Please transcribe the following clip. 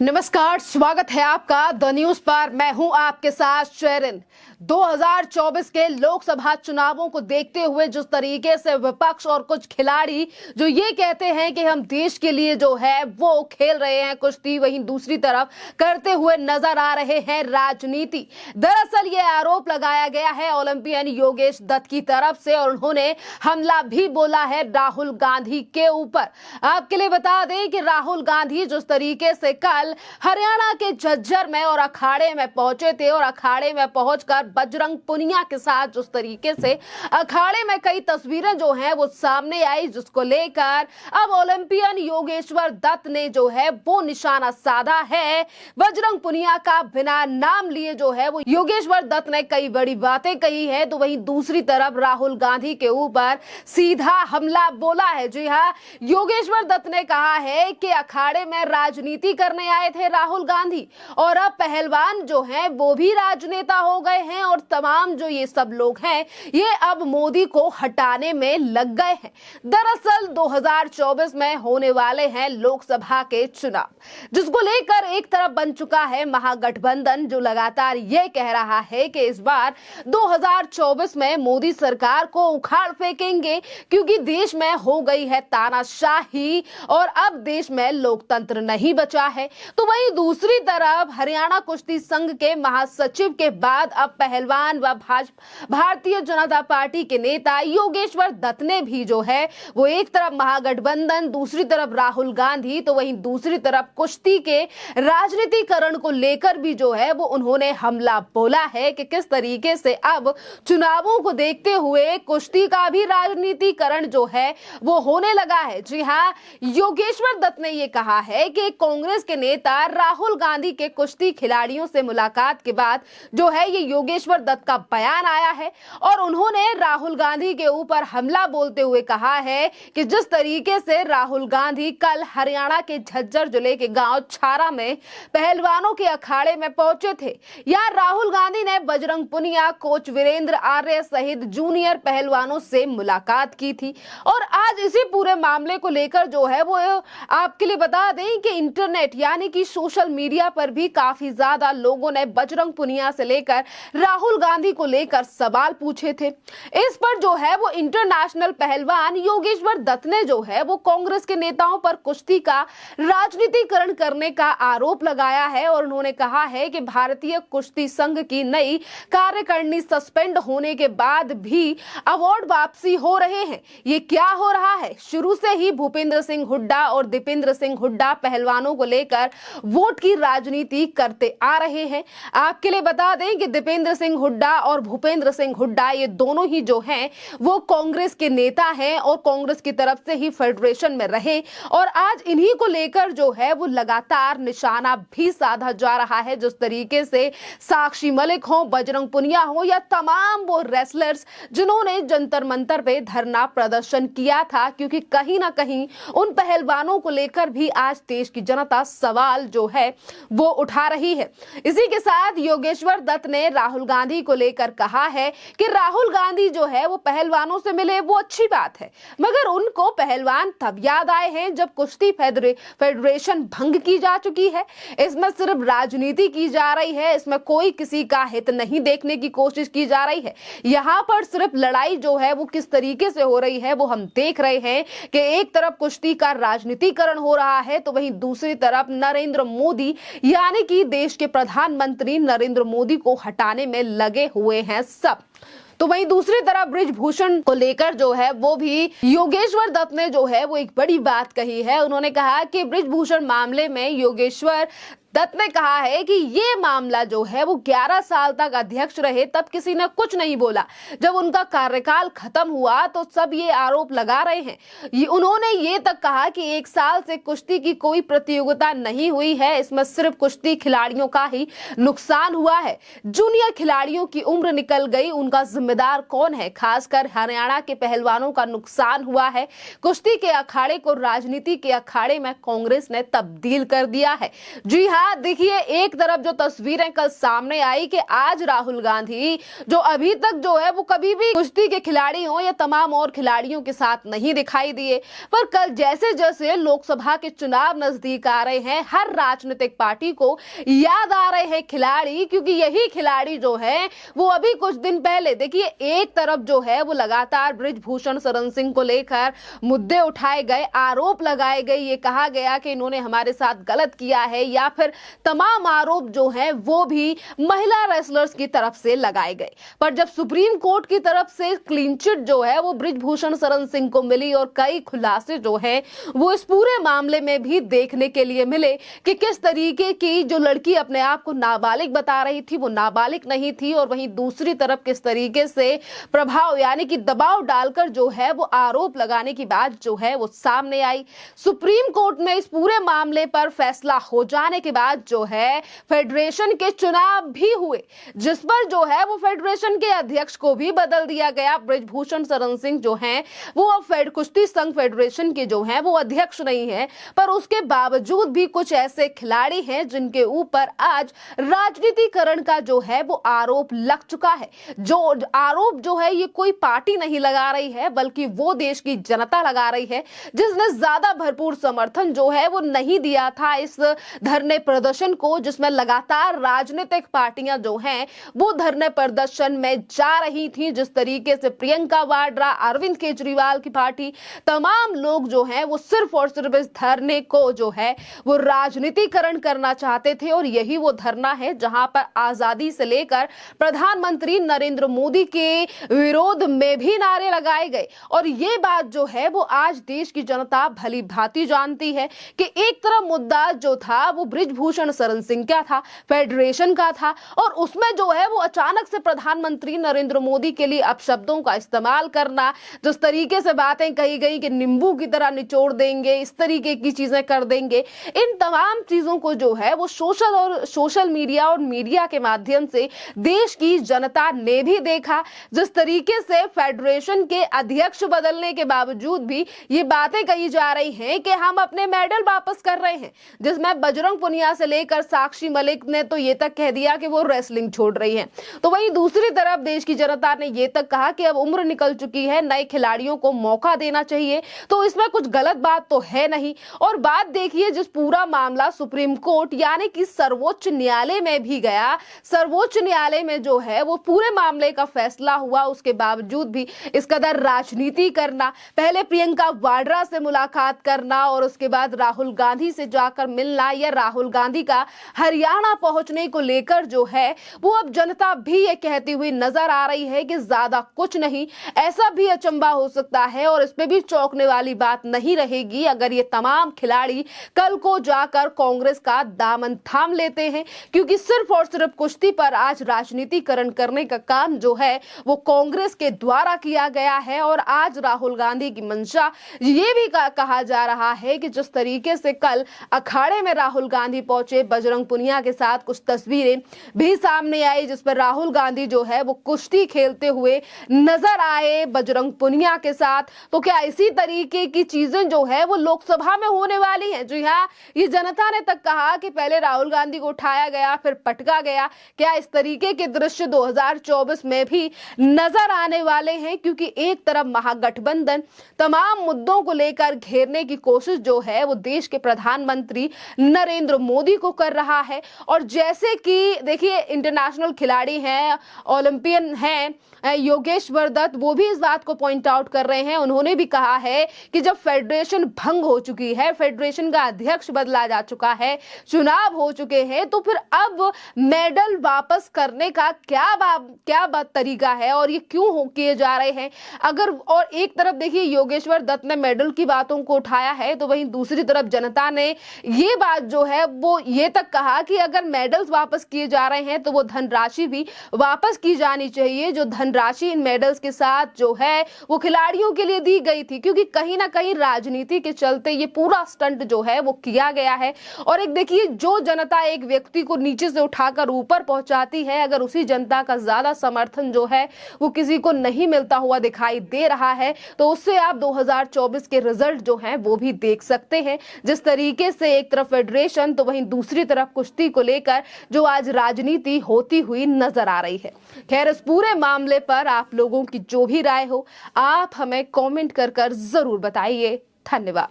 नमस्कार, स्वागत है आपका द न्यूज पर। मैं हूं आपके साथ शेरिन। 2024 के लोकसभा चुनावों को देखते हुए जिस तरीके से विपक्ष और कुछ खिलाड़ी जो ये कहते हैं कि हम देश के लिए जो है वो खेल रहे हैं कुश्ती, वहीं दूसरी तरफ करते हुए नजर आ रहे हैं राजनीति। दरअसल ये आरोप लगाया गया है ओलंपियन योगेश दत्त की तरफ से और उन्होंने हमला भी बोला है राहुल गांधी के ऊपर। आपके लिए बता दें कि राहुल गांधी जिस तरीके से कल हरियाणा के झज्जर में और अखाड़े में पहुंचे थे और अखाड़े में पहुंचकर बजरंग पुनिया के साथ जिस तरीके से अखाड़े में कई तस्वीरें जो हैं वो सामने आई, जिसको लेकर अब ओलंपियन योगेश्वर दत्त ने जो है वो निशाना साधा है बजरंग पुनिया का। बिना नाम लिए जो है वो योगेश्वर दत्त ने कई बड़ी बातें कही है, तो वहीं दूसरी तरफ राहुल गांधी के ऊपर सीधा हमला बोला है। जी हाँ, योगेश्वर दत्त ने कहा है कि अखाड़े में राजनीति करने आए थे राहुल गांधी और अब पहलवान जो हैं वो भी राजनेता हो गए हैं और तमाम जो ये सब लोग हैं ये अब मोदी को हटाने में लग गए हैं। दरअसल 2024 में होने वाले हैं लोकसभा के चुनाव, जिसको लेकर एक तरफ बन चुका है महागठबंधन जो लगातार ये कह रहा है कि इस बार 2024 में मोदी सरकार को उखाड़ फेंकेंगे क्योंकि देश में हो गई है तानाशाही और अब देश में लोकतंत्र नहीं बचा है। तो वहीं दूसरी तरफ हरियाणा कुश्ती संघ के महासचिव के बाद अब पहलवान व भारतीय जनता पार्टी के नेता योगेश्वर दत्त ने भी जो है वो एक तरफ महागठबंधन, दूसरी तरफ राहुल गांधी, तो वहीं दूसरी तरफ कुश्ती के राजनीतिकरण को लेकर भी जो है वो उन्होंने हमला बोला है कि किस तरीके से अब चुनावों को देखते हुए कुश्ती का भी राजनीतिकरण जो है वो होने लगा है। जी हाँ, योगेश्वर दत्त ने ये कहा है कि कांग्रेस के नेता राहुल गांधी के कुश्ती खिलाड़ियों से मुलाकात के बाद जो है ये योगेश्वर दत्त का बयान आया है और उन्होंने राहुल गांधी के ऊपर हमला बोलते हुए कहा है कि जिस तरीके से राहुल गांधी कल हरियाणा के झज्जर जिले के गांव छारा में पहलवानों के अखाड़े में पहुंचे थे, यहां राहुल गांधी ने बजरंग पुनिया, कोच वीरेंद्र आर्य सहित जूनियर पहलवानों से मुलाकात की थी। और आज इसी पूरे मामले को लेकर जो है वो आपके लिए बता दें कि इंटरनेट यानी कि सोशल मीडिया पर भी काफी ज्यादा लोगों ने बजरंग पुनिया से लेकर राहुल गांधी को लेकर सवाल पूछे थे। इस पर जो है वो इंटरनेशनल पहलवान योगेश्वर दत्त ने जो है वो कांग्रेस के नेताओं पर कुश्ती का राजनीतिकरण करने का आरोप लगाया है और उन्होंने कहा है कि भारतीय कुश्ती संघ की नई कार्यकारिणी सस्पेंड होने के बाद भी अवार्ड वापसी हो रहे हैं। ये क्या हो रहा है? शुरू से ही भूपेंद्र सिंह हुड्डा और दीपेंद्र सिंह हुड्डा पहलवानों को लेकर वोट की राजनीति करते आ रहे हैं। आपके लिए बता दें कि दीपेंद्र सिंह हुड्डा और भूपेंद्र सिंह हुड्डा ये दोनों ही जो हैं वो कांग्रेस के नेता हैं और कांग्रेस की तरफ से ही फेडरेशन में रहे और आज इन्हीं को लेकर जो है वो लगातार निशाना भी साधा जा रहा है। जिस तरीके से साक्षी मलिक हो, बजरंग पुनिया हो या तमाम वो रेसलर्स जिन्होंने जंतर मंतर पे धरना प्रदर्शन किया था, क्योंकि कहीं ना कहीं उन पहलवानों को लेकर भी आज देश की जनता सवाल जो है वो उठा रही है। इसी के साथ योगेश्वर दत्त ने राहुल गांधी को लेकर कहा है कि राहुल गांधी जो है वो पहलवानों से मिले वो अच्छी बात है, मगर उनको पहलवान तब याद आए हैं जब कुश्ती फेडरेशन भंग की जा चुकी है। इसमें सिर्फ राजनीति की जा रही है, इसमें कोई किसी का हित नहीं देखने की कोशिश की जा रही है। यहाँ पर सिर्फ लड़ाई जो है वो किस तरीके से हो रही है वो हम देख रहे हैं कि एक तरफ कुश्ती का राजनीतिकरण हो रहा है तो वहीं दूसरी तरफ नरेंद्र मोदी यानी कि देश के प्रधानमंत्री नरेंद्र मोदी को हटाने में लगे हुए हैं सब। तो वहीं दूसरी तरफ बृजभूषण को लेकर जो है वो भी योगेश्वर दत्त ने जो है वो एक बड़ी बात कही है। उन्होंने कहा कि बृजभूषण मामले में योगेश्वर दत्त ने कहा है कि ये मामला जो है वो 11 साल तक अध्यक्ष रहे तब किसी ने कुछ नहीं बोला, जब उनका कार्यकाल खत्म हुआ तो सब ये आरोप लगा रहे हैं। उन्होंने ये तक कहा कि 1 साल से कुश्ती की कोई प्रतियोगिता नहीं हुई है, इसमें सिर्फ कुश्ती खिलाड़ियों का ही नुकसान हुआ है। जूनियर खिलाड़ियों की उम्र निकल गई, उनका जिम्मेदार कौन है? खासकर हरियाणा के पहलवानों का नुकसान हुआ है। कुश्ती के अखाड़े को राजनीति के अखाड़े में कांग्रेस ने तब्दील कर दिया है। जी हाँ, साथ देखिए एक तरफ जो तस्वीरें कल सामने आई कि आज राहुल गांधी जो अभी तक जो है वो कभी भी कुश्ती के खिलाड़ी हो या तमाम और खिलाड़ियों के साथ नहीं दिखाई दिए, पर कल जैसे जैसे लोकसभा के चुनाव नजदीक आ रहे हैं हर राजनीतिक पार्टी को याद आ रहे हैं खिलाड़ी, क्योंकि यही खिलाड़ी जो है वो अभी कुछ दिन पहले देखिए एक तरफ जो है वो लगातार बृजभूषण शरण सिंह को लेकर मुद्दे उठाए गए, आरोप लगाए गए, ये कहा गया कि इन्होंने हमारे साथ गलत किया है, या फिर तमाम आरोप जो हैं वो भी महिला रेसलर्स की तरफ से लगाए गए। पर जब सुप्रीम कोर्ट की तरफ से क्लीन चिट जो है वो बृजभूषण शरण सिंह को मिली और कई खुलासे जो है वो इस पूरे मामले में भी देखने के लिए मिले कि किस तरीके की जो लड़की अपने आप को नाबालिग बता रही थी वो नाबालिग नहीं थी, और वहीं दूसरी तरफ किस तरीके से प्रभाव यानी कि दबाव डालकर जो है वो आरोप लगाने की बात जो है वो सामने आई। सुप्रीम कोर्ट में इस पूरे मामले पर फैसला हो जाने के बाद जो है फेडरेशन के चुनाव भी हुए, जिस पर जो है वो फेडरेशन के अध्यक्ष को भी बदल दिया गया। बृजभूषण शरण सिंह जो हैं वो अब कुश्ती संघ फेडरेशन के जो हैं वो अध्यक्ष नहीं है, पर उसके बावजूद भी कुछ ऐसे खिलाड़ी हैं जिनके ऊपर आज राजनीतिकरण का जो है वो आरोप लग चुका है। जो आरोप जो है ये कोई पार्टी नहीं लगा रही है बल्कि वो देश की जनता लगा रही है, जिसने ज्यादा भरपूर समर्थन जो है वो नहीं दिया था इस धरने प्रदर्शन को, जिसमें लगातार राजनीतिक पार्टियां जो हैं वो धरने प्रदर्शन में जा रही थी। जिस तरीके से प्रियंका वाड्रा, अरविंद केजरीवाल की पार्टी, तमाम लोग जो हैं वो सिर्फ और सिर्फ इस धरने को जो है वो राजनीतिकरण करना चाहते थे, और यही वो धरना है जहां पर आजादी से लेकर प्रधानमंत्री नरेंद्र मोदी के विरोध में भी नारे लगाए गए। और ये बात जो है वो आज देश की जनता भली भांति जानती है कि एक तरफ मुद्दा जो था वो बृजभूषण शरण सिंह का था, फेडरेशन का था, और उसमें जो है वो अचानक से प्रधानमंत्री नरेंद्र मोदी के लिए अपशब्दों का इस्तेमाल करना, जिस तरीके से बातें कही गई कि नींबू की तरह निचोड़ देंगे, इस तरीके की चीजें कर देंगे, इन तमाम चीजों को जो है वो सोशल मीडिया और मीडिया के माध्यम से देश की जनता ने भी देखा। जिस तरीके से फेडरेशन के अध्यक्ष बदलने के बावजूद भी ये बातें कही जा रही हैं कि हम अपने मेडल वापस कर रहे हैं, जिसमें बजरंग पुनिया से लेकर साक्षी मलिक ने तो ये तक कह दिया कि वो रेसलिंग छोड़ रही हैं। तो वहीं दूसरी तरफ देश की जनता ने ये तक कहा कि अब उम्र निकल चुकी है, नए खिलाड़ियों को मौका देना चाहिए, तो इसमें कुछ गलत बात तो है नहीं। और बात देखिए, जिस पूरा मामला सुप्रीम कोर्ट यानी कि सर्वोच्च न्यायालय में भी गया, सर्वोच्च न्यायालय में जो है वो पूरे मामले का फैसला हुआ, उसके बावजूद भी इस कदर राजनीति करना, पहले प्रियंका वाड्रा से मुलाकात करना और उसके बाद राहुल गांधी से जाकर मिलना, या राहुल गांधी का हरियाणा पहुंचने को लेकर जो है वो अब जनता भी ये कहती हुई नजर आ रही है कि ज्यादा कुछ नहीं, ऐसा भी अचंबा हो सकता है और इसमें भी चौंकने वाली बात नहीं रहेगी अगर ये तमाम खिलाड़ी कल को जाकर कांग्रेस का दामन थाम लेते हैं, क्योंकि सिर्फ और सिर्फ कुश्ती पर आज राजनीतिकरण करने का काम जो है वो कांग्रेस के द्वारा किया गया है। और आज राहुल गांधी की मंशा ये भी कहा जा रहा है कि जिस तरीके से कल अखाड़े में राहुल गांधी पहुंचे, बजरंग पुनिया के साथ कुछ तस्वीरें भी सामने आई जिस पर राहुल गांधी जो है वो कुश्ती खेलते हुए नजर आए बजरंग पुनिया के साथ। तो क्या इसी तरीके की चीजें जो है वो लोकसभा में होने वाली हैं? जी हाँ, ये जनता ने तक कहा कि पहले राहुल गांधी को उठाया गया फिर पटका गया, क्या इस तरीके के दृश्य 2024 में भी नजर आने वाले हैं? क्योंकि एक तरफ महागठबंधन तमाम मुद्दों को लेकर घेरने की कोशिश जो है वो देश के प्रधानमंत्री नरेंद्र मोदी को कर रहा है, और जैसे कि देखिए इंटरनेशनल खिलाड़ी हैं, ओलंपियन हैं योगेश्वर दत्त, वो भी इस बात को पॉइंट आउट कर रहे हैं। उन्होंने भी कहा है कि जब फेडरेशन भंग हो चुकी है, फेडरेशन का अध्यक्ष बदला जा चुका है, चुनाव हो चुके हैं, तो फिर अब मेडल वापस करने का क्या तरीका है और ये क्यों किए जा रहे हैं? अगर और एक तरफ देखिए योगेश्वर दत्त ने मेडल की बातों को उठाया है, तो वहीं दूसरी तरफ जनता ने ये बात जो है वो ये तक कहा कि अगर मेडल्स वापस किए जा रहे हैं तो वो धनराशि भी वापस की जानी चाहिए, जो धनराशि इन मेडल्स के साथ जो है वो खिलाड़ियों के लिए दी गई थी, क्योंकि कहीं ना कहीं राजनीति के चलते ये पूरा स्टंट जो है वो किया गया है। और एक देखिए, जो जनता एक व्यक्ति को नीचे से उठाकर ऊपर पहुंचाती है, अगर उसी जनता का ज्यादा समर्थन जो है वो किसी को नहीं मिलता हुआ दिखाई दे रहा है, तो उससे आप 2024 के रिजल्ट जो हैं वो भी देख सकते हैं। जिस तरीके से एक तरफ फेडरेशन तो वहीं दूसरी तरफ कुश्ती को लेकर जो आज राजनीति होती हुई नजर आ रही है। खैर, इस पूरे मामले पर आप लोगों की जो भी राय हो, आप हमें कमेंट कर जरूर बताइए। धन्यवाद।